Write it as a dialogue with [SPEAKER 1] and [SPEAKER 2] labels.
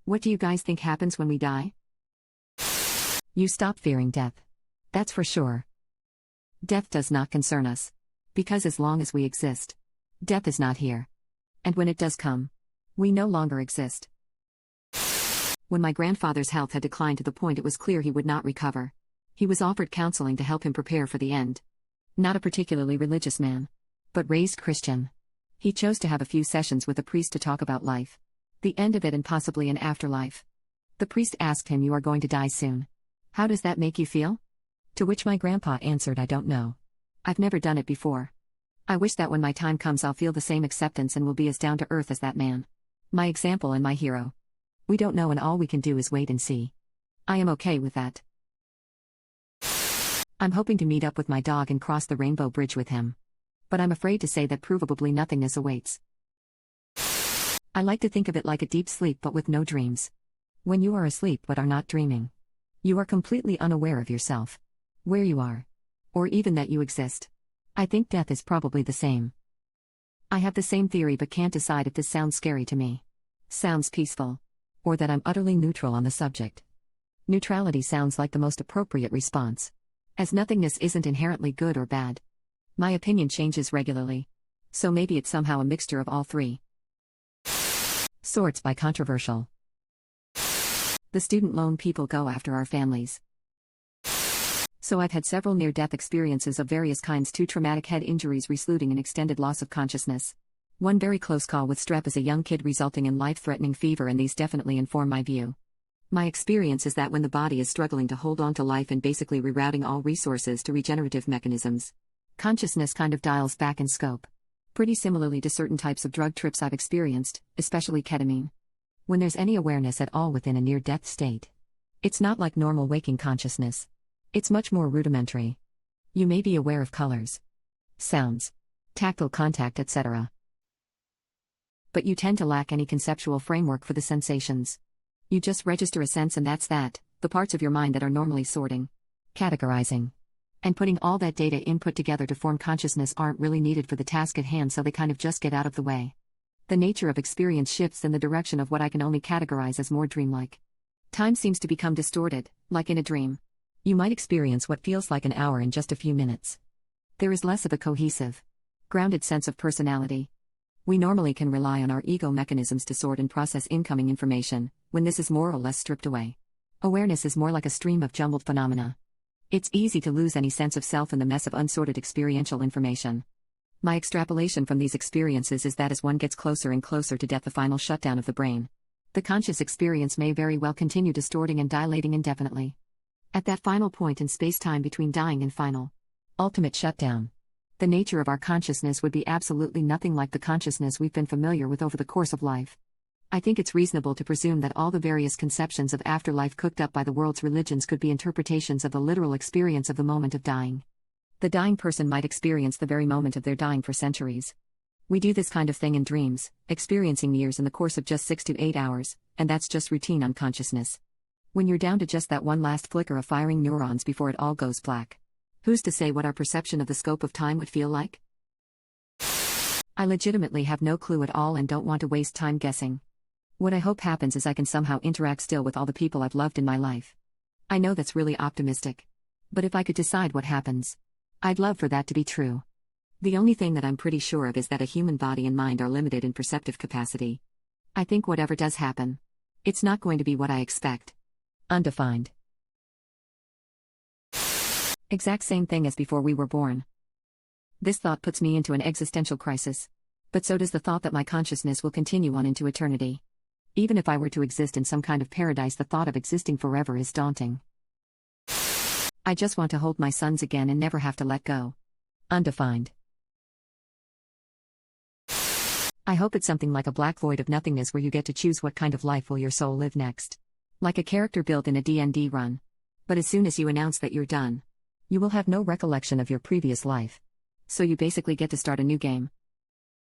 [SPEAKER 1] What do you guys think happens when we die? You stop fearing death. That's for sure. Death does not concern us. Because as long as we exist, death is not here. And when it does come, we no longer exist. When my grandfather's health had declined to the point it was clear he would not recover, he was offered counseling to help him prepare for the end. Not a particularly religious man, but raised Christian. He chose to have a few sessions with a priest to talk about life, the end of it, and possibly an afterlife. The priest asked him, "You are going to die soon. How does that make you feel?" To which my grandpa answered, "I don't know. I've never done it before. I wish that when my time comes I'll feel the same acceptance and will be as down to earth as that man. My example and my hero. We don't know, and all we can do is wait and see. I am okay with that. I'm hoping to meet up with my dog and cross the Rainbow Bridge with him. But I'm afraid to say that provably nothingness awaits. I like to think of it like a deep sleep but with no dreams. When you are asleep but are not dreaming, you are completely unaware of yourself, where you are, or even that you exist. I think death is probably the same. I have the same theory but can't decide if this sounds scary to me, sounds peaceful, or that I'm utterly neutral on the subject. Neutrality sounds like the most appropriate response, as nothingness isn't inherently good or bad. My opinion changes regularly, so maybe it's somehow a mixture of all three. Sorts by controversial. The student loan people go after our families. So I've had several near-death experiences of various kinds: 2 traumatic head injuries resulting in extended loss of consciousness. 1 very close call with strep as a young kid resulting in life-threatening fever, and these definitely inform my view. My experience is that when the body is struggling to hold on to life and basically rerouting all resources to regenerative mechanisms, consciousness kind of dials back in scope. Pretty similarly to certain types of drug trips I've experienced, especially ketamine. When there's any awareness at all within a near-death state, it's not like normal waking consciousness. It's much more rudimentary. You may be aware of colors, sounds, tactile contact, etc. But you tend to lack any conceptual framework for the sensations. You just register a sense, and that's that. The parts of your mind that are normally sorting, categorizing, and putting all that data input together to form consciousness aren't really needed for the task at hand, so they kind of just get out of the way. The nature of experience shifts in the direction of what I can only categorize as more dreamlike. Time seems to become distorted, like in a dream. You might experience what feels like an hour in just a few minutes. There is less of a cohesive, grounded sense of personality. We normally can rely on our ego mechanisms to sort and process incoming information, when this is more or less stripped away. Awareness is more like a stream of jumbled phenomena. It's easy to lose any sense of self in the mess of unsorted experiential information. My extrapolation from these experiences is that as one gets closer and closer to death, the final shutdown of the brain, the conscious experience may very well continue distorting and dilating indefinitely. At that final point in space-time between dying and final, ultimate shutdown, the nature of our consciousness would be absolutely nothing like the consciousness we've been familiar with over the course of life. I think it's reasonable to presume that all the various conceptions of afterlife cooked up by the world's religions could be interpretations of the literal experience of the moment of dying. The dying person might experience the very moment of their dying for centuries. We do this kind of thing in dreams, experiencing years in the course of just 6 to 8 hours, and that's just routine unconsciousness. When you're down to just that one last flicker of firing neurons before it all goes black, who's to say what our perception of the scope of time would feel like? I legitimately have no clue at all and don't want to waste time guessing. What I hope happens is I can somehow interact still with all the people I've loved in my life. I know that's really optimistic. But if I could decide what happens, I'd love for that to be true. The only thing that I'm pretty sure of is that a human body and mind are limited in perceptive capacity. I think whatever does happen, it's not going to be what I expect. Undefined. Exact same thing as before we were born. This thought puts me into an existential crisis. But so does the thought that my consciousness will continue on into eternity. Even if I were to exist in some kind of paradise, the thought of existing forever is daunting. I just want to hold my sons again and never have to let go. Undefined. I hope it's something like a black void of nothingness where you get to choose what kind of life will your soul live next. Like a character built in a D&D run. But as soon as you announce that you're done, you will have no recollection of your previous life. So you basically get to start a new game.